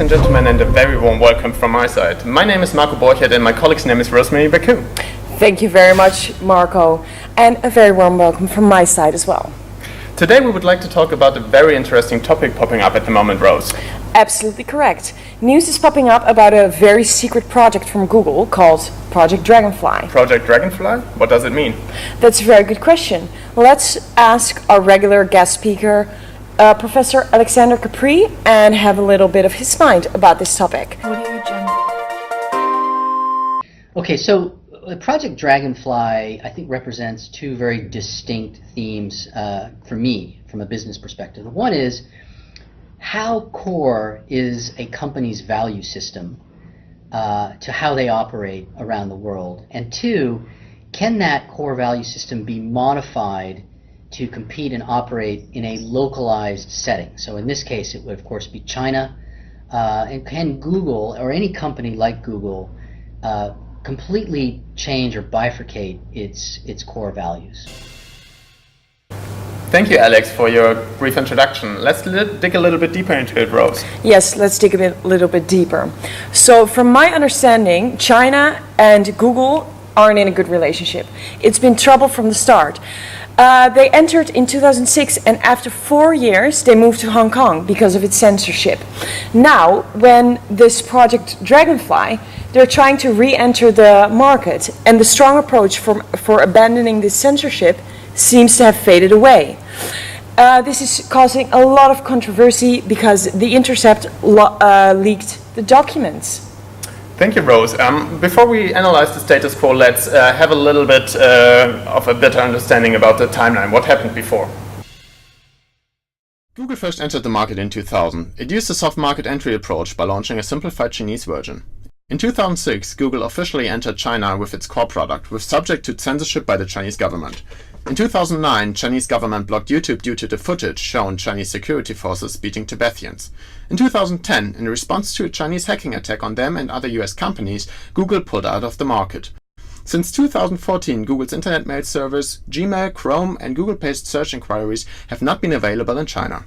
And gentlemen, and a very warm welcome from my side. My name is Marco Borchert and my colleague's name is Rosemary Baku. Thank you very much, Marco, and a very warm welcome from my side as well. Today we would like to talk about a very interesting topic popping up at the moment, Rose. Absolutely correct. News is popping up about a very secret project from Google called Project Dragonfly. Project Dragonfly? What does it mean? That's a very good question. Let's ask our regular guest speaker, Professor Alexander Capri, and have a little bit of his mind about this topic. Okay, so Project Dragonfly, I think, represents two very distinct themes for me from a business perspective. One is, how core is a company's value system to how they operate around the world? And two, can that core value system be modified to compete and operate in a localized setting? So in this case, it would of course be China. And can Google, or any company like Google, completely change or bifurcate its core values? Thank you, Alex, for your brief introduction. Let's dig a little bit deeper into it, Rose. Yes, let's dig a little bit deeper. So from my understanding, China and Google aren't in a good relationship. It's been trouble from the start. They entered in 2006, and after 4 years they moved to Hong Kong because of its censorship. Now, when this Project Dragonfly, they're trying to re-enter the market, and the strong approach for abandoning this censorship seems to have faded away. This is causing a lot of controversy because The Intercept leaked the documents. Thank you, Rose. Before we analyze the status quo, let's have a little bit of a better understanding about the timeline. What happened before? Google first entered the market in 2000. It used a soft market entry approach by launching a simplified Chinese version. In 2006, Google officially entered China with its core product, subject to censorship by the Chinese government. In 2009, Chinese government blocked YouTube due to the footage shown Chinese security forces beating Tibetans. In 2010, in response to a Chinese hacking attack on them and other US companies, Google pulled out of the market. Since 2014, Google's internet mail service, Gmail, Chrome, and Google-based search inquiries have not been available in China.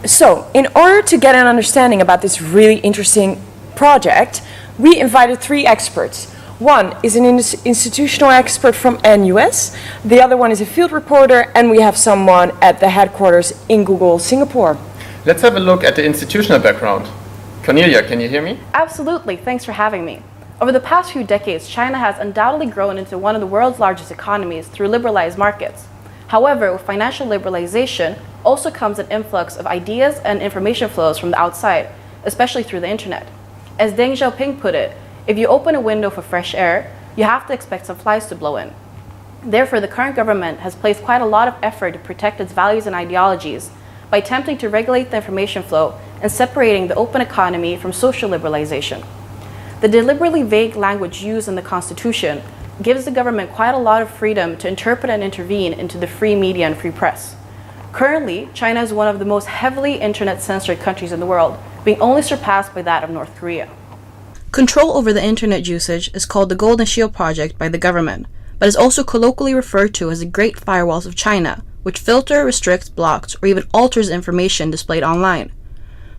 So, in order to get an understanding about this really interesting project, we invited 3 experts. One is an institutional expert from NUS, the other one is a field reporter, and we have someone at the headquarters in Google Singapore. Let's have a look at the institutional background. Cornelia, can you hear me? Absolutely, thanks for having me. Over the past few decades, China has undoubtedly grown into one of the world's largest economies through liberalized markets. However, with financial liberalization also comes an influx of ideas and information flows from the outside, especially through the internet. As Deng Xiaoping put it, if you open a window for fresh air, you have to expect some flies to blow in. Therefore, the current government has placed quite a lot of effort to protect its values and ideologies by attempting to regulate the information flow and separating the open economy from social liberalization. The deliberately vague language used in the Constitution gives the government quite a lot of freedom to interpret and intervene into the free media and free press. Currently, China is one of the most heavily internet-censored countries in the world, being only surpassed by that of North Korea. Control over the internet usage is called the Golden Shield Project by the government, but is also colloquially referred to as the Great Firewalls of China, which filter, restricts, blocks, or even alters information displayed online.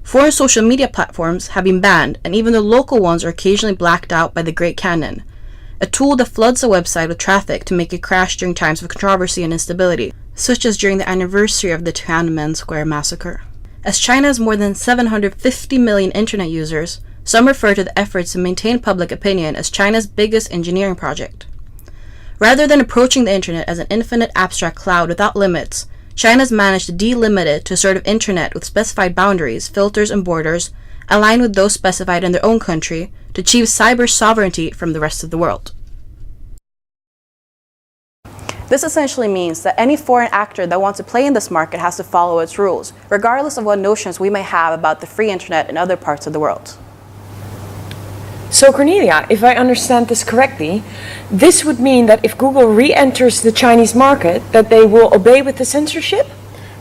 Foreign social media platforms have been banned, and even the local ones are occasionally blacked out by the Great Cannon, a tool that floods a website with traffic to make it crash during times of controversy and instability, such as during the anniversary of the Tiananmen Square massacre. As China has more than 750 million internet users, some refer to the efforts to maintain public opinion as China's biggest engineering project. Rather than approaching the internet as an infinite abstract cloud without limits, China's managed to delimit it to a sort of internet with specified boundaries, filters, and borders, aligned with those specified in their own country, to achieve cyber sovereignty from the rest of the world. This essentially means that any foreign actor that wants to play in this market has to follow its rules, regardless of what notions we may have about the free internet in other parts of the world. So Cornelia, if I understand this correctly, this would mean that if Google re-enters the Chinese market, that they will obey with the censorship?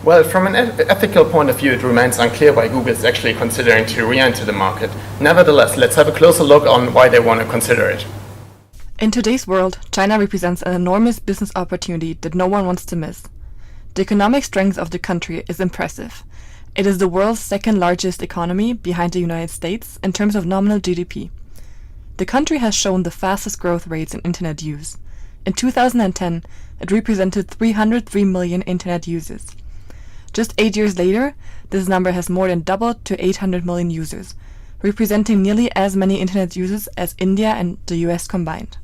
Well, from an ethical point of view, it remains unclear why Google is actually considering to re-enter the market. Nevertheless, let's have a closer look on why they want to consider it. In today's world, China represents an enormous business opportunity that no one wants to miss. The economic strength of the country is impressive, It is the world's second largest economy behind the United States in terms of nominal GDP. The country has shown the fastest growth rates in internet use. In 2010, it represented 303 million internet users. Just 8 years later, this number has more than doubled to 800 million users, representing nearly as many internet users as India and the US combined.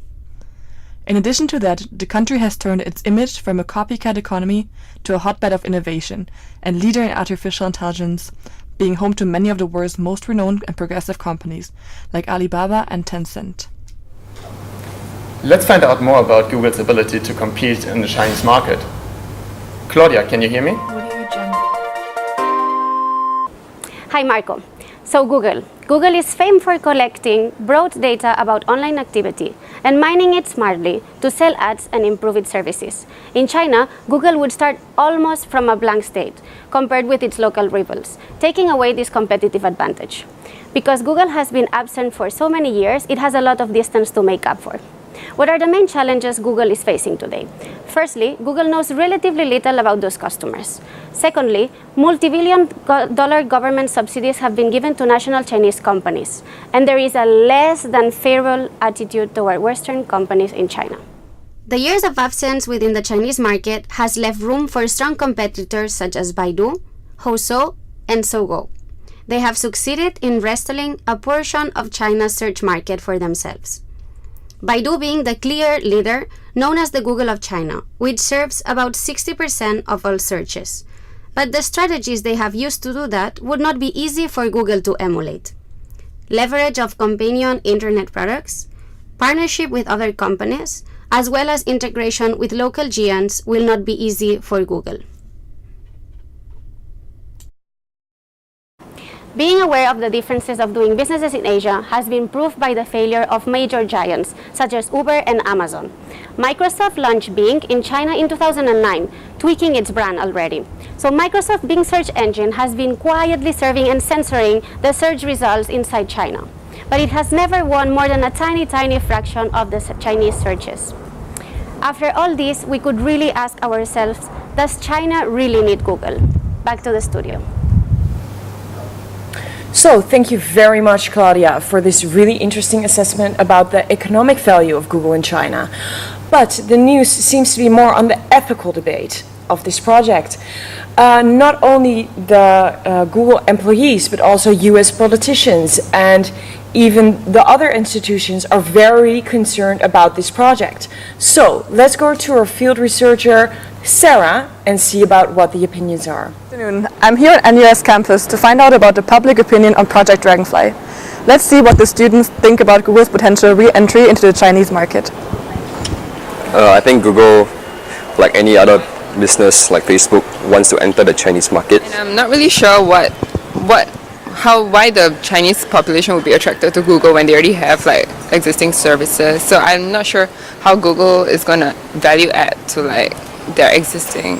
In addition to that, the country has turned its image from a copycat economy to a hotbed of innovation and leader in artificial intelligence, being home to many of the world's most renowned and progressive companies, like Alibaba and Tencent. Let's find out more about Google's ability to compete in the Chinese market. Claudia, can you hear me? Hi Marco. So Google is famed for collecting broad data about online activity and mining it smartly to sell ads and improve its services. In China, Google would start almost from a blank state compared with its local rivals, taking away this competitive advantage. Because Google has been absent for so many years, it has a lot of distance to make up for. What are the main challenges Google is facing today? Firstly, Google knows relatively little about those customers. Secondly, multi-billion-dollar government subsidies have been given to national Chinese companies, and there is a less than favorable attitude toward Western companies in China. The years of absence within the Chinese market has left room for strong competitors such as Baidu, Houzhou, and Sogou. They have succeeded in wresting a portion of China's search market for themselves. Baidu being the clear leader, known as the Google of China, which serves about 60% of all searches. But the strategies they have used to do that would not be easy for Google to emulate. Leverage of companion internet products, partnership with other companies, as well as integration with local giants will not be easy for Google. Being aware of the differences of doing businesses in Asia has been proved by the failure of major giants such as Uber and Amazon. Microsoft launched Bing in China in 2009, tweaking its brand already. So Microsoft Bing search engine has been quietly serving and censoring the search results inside China. But it has never won more than a tiny fraction of the Chinese searches. After all this, we could really ask ourselves, does China really need Google? Back to the studio. So, thank you very much, Claudia, for this really interesting assessment about the economic value of Google in China. But the news seems to be more on the ethical debate of this project. Not only the Google employees, but also US politicians and even the other institutions are very concerned about this project. So, let's go to our field researcher, Sarah, and see about what the opinions are. Good afternoon. I'm here at NUS campus to find out about the public opinion on Project Dragonfly. Let's see what the students think about Google's potential re-entry into the Chinese market. I think Google, like any other business like Facebook, wants to enter the Chinese market. And I'm not really sure why the Chinese population would be attracted to Google when they already have like existing services. So I'm not sure how Google is gonna value add to like their existing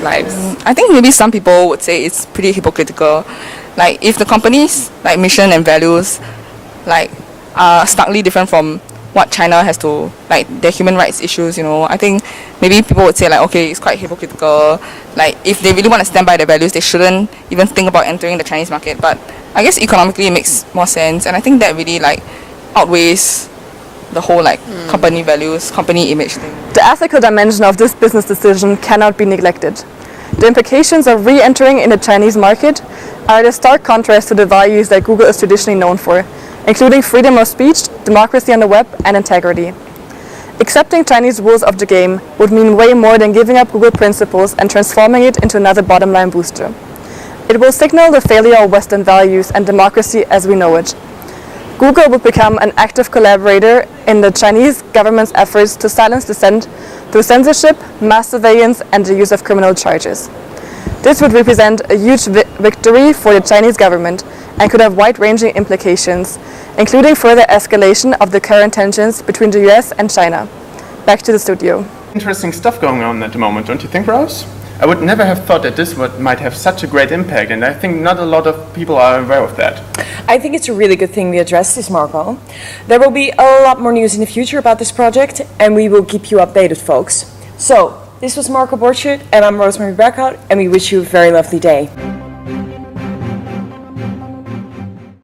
lives. I think maybe some people would say it's pretty hypocritical. Like if the company's like mission and values like are starkly different from what China has to, like their human rights issues, you know, I think maybe people would say like, okay, it's quite hypocritical. Like if they really want to stand by their values, they shouldn't even think about entering the Chinese market. But I guess economically it makes more sense, and I think that really like outweighs the whole like company values, company image thing. The ethical dimension of this business decision cannot be neglected. The implications of re-entering in the Chinese market are a stark contrast to the values that Google is traditionally known for, including freedom of speech, democracy on the web, and integrity. Accepting Chinese rules of the game would mean way more than giving up Google principles and transforming it into another bottom line booster. It will signal the failure of Western values and democracy as we know it. Google will become an active collaborator in the Chinese government's efforts to silence dissent through censorship, mass surveillance, and the use of criminal charges. This would represent a huge victory for the Chinese government and could have wide-ranging implications, including further escalation of the current tensions between the US and China. Back to the studio. Interesting stuff going on at the moment, don't you think, Rose? I would never have thought that this might have such a great impact, and I think not a lot of people are aware of that. I think it's a really good thing we addressed this, Marco. There will be a lot more news in the future about this project, and we will keep you updated, folks. So, this was Marco Borchert, and I'm Rosemary Berkhout, and we wish you a very lovely day.